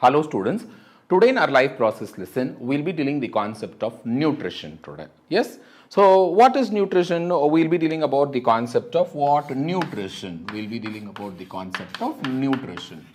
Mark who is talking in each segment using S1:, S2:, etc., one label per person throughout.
S1: Hello students, today in our life process lesson, we'll be dealing the concept of nutrition today. Yes, so what is nutrition? We'll be dealing about the concept of what? Nutrition. We'll be dealing about the concept of nutrition.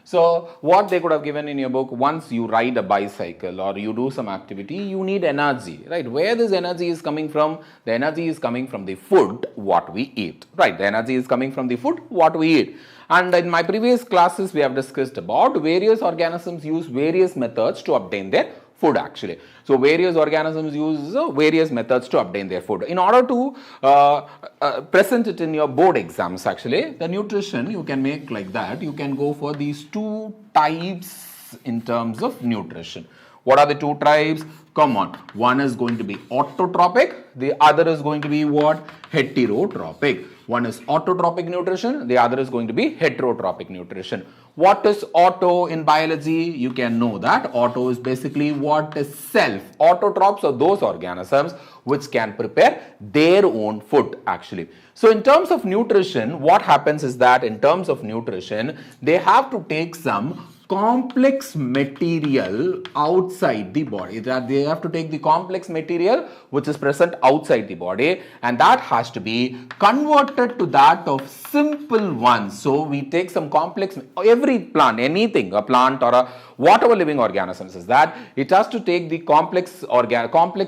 S1: So what they could have given in your book, once you ride a bicycle or you do some activity, you need energy, right? Where this energy is coming from? The energy is coming from the food what we eat, right? The energy is coming from the food what we eat. And in my previous classes, we have discussed about various organisms use various methods to obtain their food actually. So various organisms use various methods to obtain their food. In order to present it in your board exams actually, the nutrition you can make like that. You can go for these two types in terms of nutrition. What are the two types? Come on. One is going to be autotropic. The other is going to be what? Heterotropic. One is autotropic nutrition. The other is going to be heterotropic nutrition. What is auto in biology? You can know that auto is basically what is self. Autotrophs are those organisms which can prepare their own food actually. So in terms of nutrition, what happens is that in terms of nutrition, they have to take some complex material outside the body. That they have to take the complex material which is present outside the body, and that has to be converted to that of simple ones. So we take some complex, every plant, anything, a plant or a whatever living organisms is that, it has to take the complex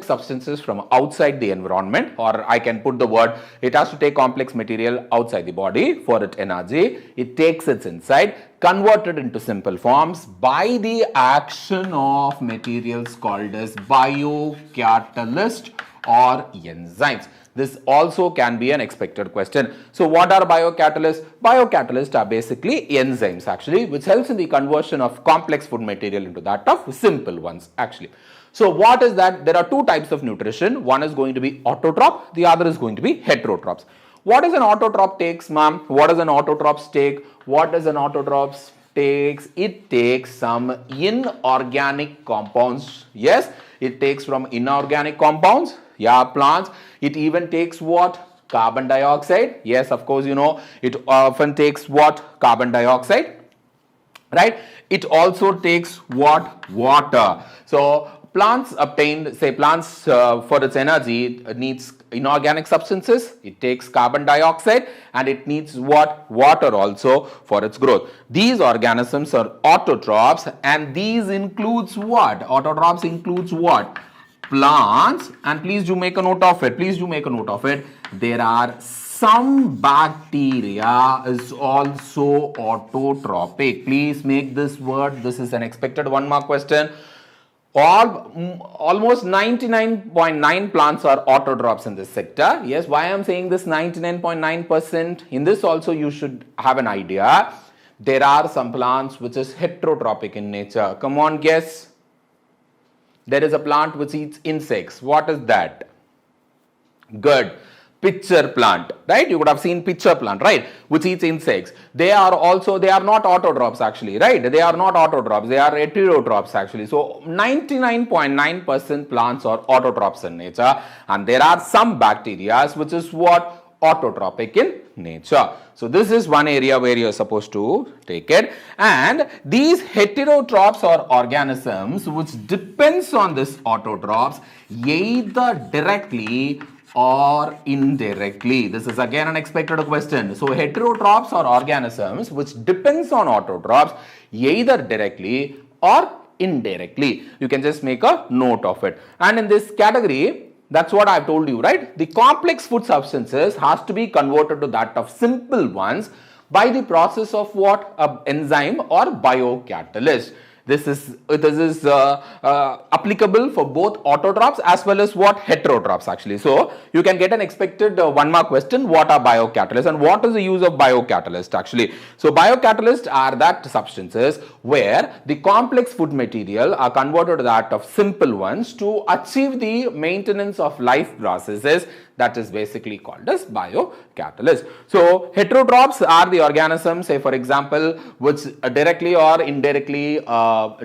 S1: substances from outside the environment, or I can put the word, it has to take complex material outside the body for its energy. It takes it inside, converted into simple forms by the action of materials called as biocatalyst or enzymes. This also can be an expected question. So what are biocatalysts? Biocatalysts are basically enzymes actually, which helps in the conversion of complex food material into that of simple ones actually. So what is that? There are two types of nutrition. One is going to be autotroph, the other is going to be heterotrophs. What does an autotroph takes, ma'am? What does an autotroph take? What does an autotroph takes? It takes some inorganic compounds. Yes, it takes from inorganic compounds. Yeah, plants. It even takes what? Carbon dioxide. Yes, of course, you know, it often takes what? Carbon dioxide. Right? It also takes what? Water. So plants obtain, say plants for its energy, it needs inorganic substances, it takes carbon dioxide, and it needs what? Water also for its growth. These organisms are autotrophs, and these includes what? Autotrophs includes what? Plants, and please do make a note of it. Please do make a note of it. There are some bacteria is also autotrophic. Please make this word. This is an expected 1 mark question. Almost 99.9 plants are autotrophs in this sector. Yes, why I am saying this 99.9%? In this also you should have an idea. There are some plants which is heterotrophic in nature. Come on, guess. There is a plant which eats insects. What is that? Good. Pitcher plant, right? You would have seen pitcher plant, right? Which eats insects. They are not autotrophs actually, right? They are not autotrophs. They are heterotrophs actually. So 99.9% plants are autotrophs in nature, and there are some bacteria which is what? Autotrophic in nature. So this is one area where you are supposed to take it. And these heterotrophs are organisms which depends on this autotrophs either directly or indirectly. This is again an expected question. So heterotrophs are organisms which depends on autotrophs either directly or indirectly. You can just make a note of it. And in this category, that's what I've told you, right? The complex food substances has to be converted to that of simple ones by the process of what? Enzyme or biocatalyst. This is applicable for both autotrophs as well as what? Heterotrophs actually. So you can get an expected 1 mark question. What are biocatalysts and what is the use of biocatalyst actually? So biocatalysts are that substances where the complex food material are converted to that of simple ones to achieve the maintenance of life processes. That is basically called as biocatalyst. So heterotrophs are the organisms, say for example, which directly or indirectly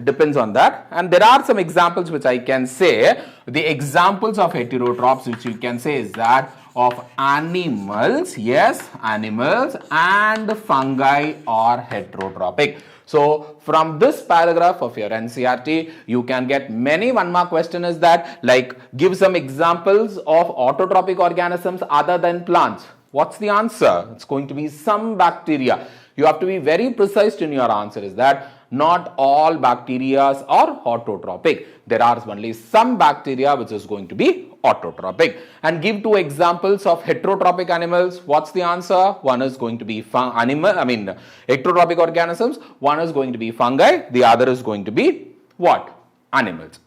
S1: depends on that. And there are some examples which I can say. The examples of heterotrophs which you can say is that of animals, yes, animals, and fungi are heterotrophic. So from this paragraph of your NCERT, you can get many 1-mark question is that like give some examples of autotrophic organisms other than plants. What's the answer? It's going to be some bacteria. You have to be very precise in your answer is that not all bacteria are autotrophic. There are only some bacteria which is going to be autotrophic. And give 2 examples of heterotrophic animals. What's the answer? One is going to be heterotrophic organisms. One is going to be fungi. The other is going to be what? Animals.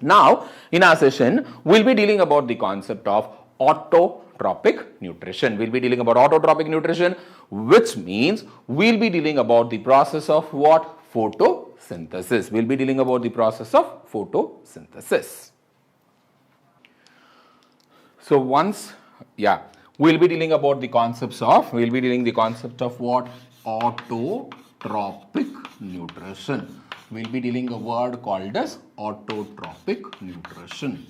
S1: Now, in our session, we'll be dealing about the concept of autotrophic nutrition. We'll be dealing about autotrophic nutrition, which means we'll be dealing about the process of what? Photosynthesis. We'll be dealing about the process of photosynthesis. So we'll be dealing about the concepts of, what? Autotrophic nutrition. We'll be dealing a word called as autotrophic nutrition.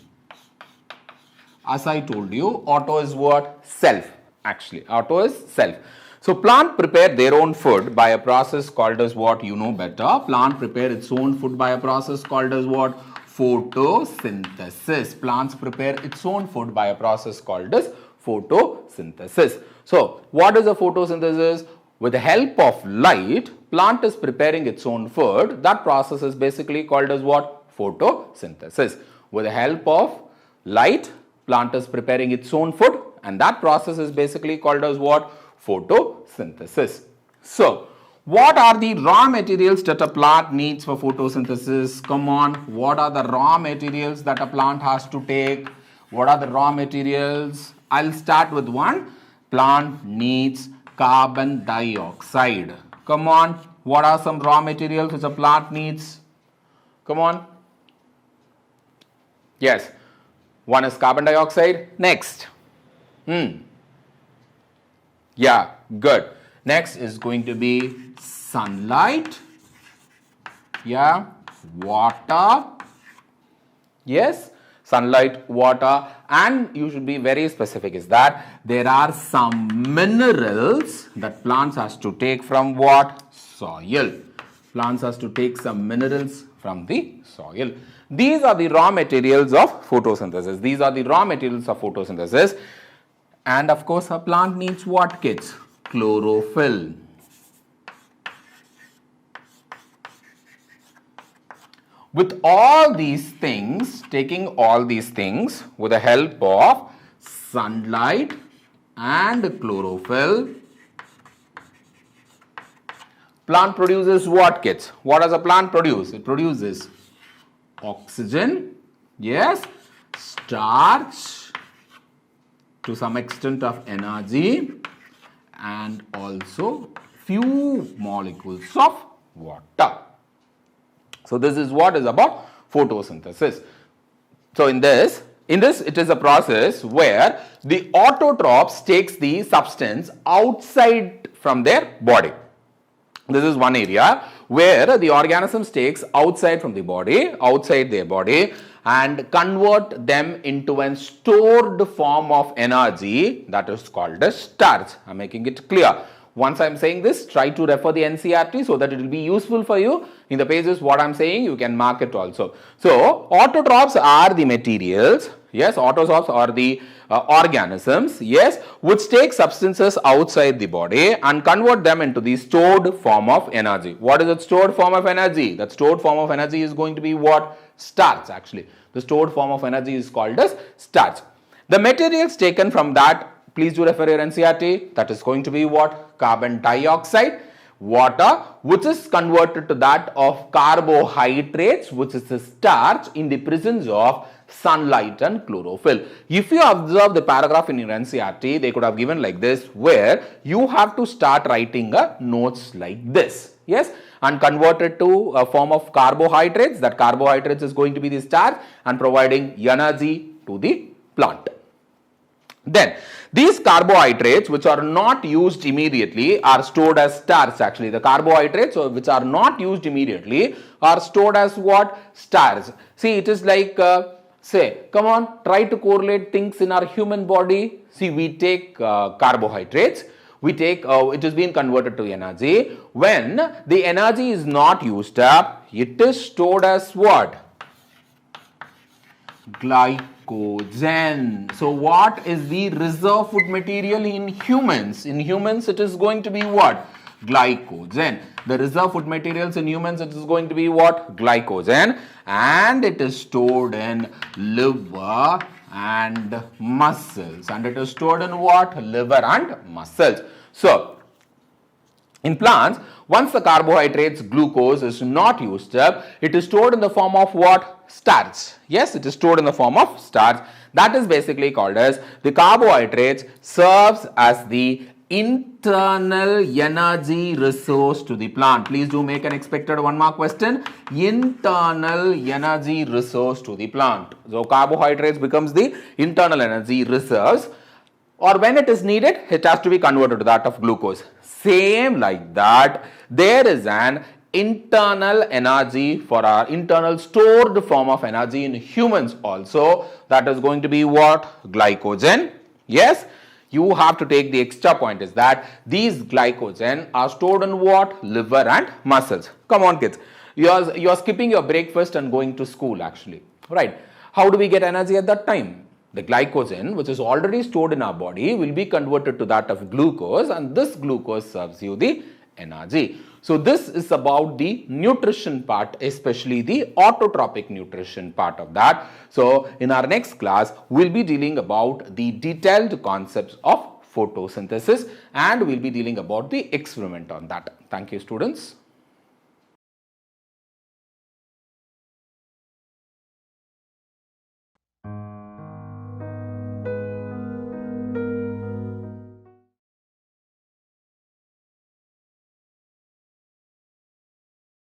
S1: As I told you, auto is what? Self. Actually, auto is self. So plant prepare their own food by a process called as what? You know better. Plant prepare its own food by a process called as what? Photosynthesis. Plants prepare its own food by a process called as photosynthesis. So what is a photosynthesis? With the help of light, plant is preparing its own food. That process is basically called as what? Photosynthesis. With the help of light, plant is preparing its own food, and that process is basically called as what? Photosynthesis. So, what are the raw materials that a plant needs for photosynthesis? Come on, what are the raw materials that a plant has to take? What are the raw materials? I'll start with one. Plant needs carbon dioxide. Come on, what are some raw materials which a plant needs? Come on. Yes, one is carbon dioxide. Next. Yeah, good. Next is going to be sunlight. Yeah, water. Yes, sunlight, water, and you should be very specific is that there are some minerals that plants has to take from what? Soil. Plants has to take some minerals from the soil. These are the raw materials of photosynthesis. These are the raw materials of photosynthesis. And of course, a plant needs what, kids? Chlorophyll. With all these things, taking all these things with the help of sunlight and chlorophyll, plant produces what, kids? What does a plant produce? It produces oxygen, yes, starch, to some extent of energy, and also few molecules of water. So this is what is about photosynthesis. So in this it is a process where the autotrophs takes the substance outside from their body. This is one area where the organisms takes outside from the body, outside their body, and convert them into a stored form of energy that is called as starch. I am making it clear. Once I am saying this, try to refer the NCERT so that it will be useful for you. In the pages what I am saying, you can mark it also. So, autotrophs are the materials, yes, autotrophs are the organisms, yes, which take substances outside the body and convert them into the stored form of energy. What is that stored form of energy? That stored form of energy is going to be what? Starch, actually. The stored form of energy is called as starch. The materials taken from that, please do refer your NCERT, that is going to be what? Carbon dioxide, water, which is converted to that of carbohydrates, which is a starch, in the presence of sunlight and chlorophyll. If you observe the paragraph in your NCERT, they could have given like this, where you have to start writing notes like this, yes, and convert it to a form of carbohydrates. That carbohydrates is going to be the starch and providing energy to the plant. Then these carbohydrates which are not used immediately are stored as starch. Actually, the carbohydrates which are not used immediately are stored as what? Starch. See, it is like say, come on, try to correlate things in our human body. See, we take carbohydrates, it is being converted to energy. When the energy is not used up, it is stored as what? Glycogen. So what is the reserve food material in humans? In humans, it is going to be what? Glycogen. The reserve food materials in humans, it is going to be what? Glycogen. And it is stored in liver and muscles. And it is stored in what? Liver and muscles. So, in plants, once the carbohydrates, glucose is not used up, it is stored in the form of what? Starch. Yes, it is stored in the form of starch. That is basically called as the carbohydrates serves as the internal energy resource to the plant. Please do make an expected 1 mark question. Internal energy resource to the plant. So, carbohydrates becomes the internal energy reserves, or when it is needed, it has to be converted to that of glucose. Same like that, there is an internal energy for our internal stored form of energy in humans also. That is going to be what? Glycogen. Yes, you have to take the extra point is that these glycogen are stored in what? Liver and muscles. Come on kids, you are skipping your breakfast and going to school actually, right? How do we get energy at that time? The glycogen, which is already stored in our body, will be converted to that of glucose, and this glucose serves you the energy. So this is about the nutrition part, especially the autotrophic nutrition part of that. So in our next class, we'll be dealing about the detailed concepts of photosynthesis, and we'll be dealing about the experiment on that. Thank you, students.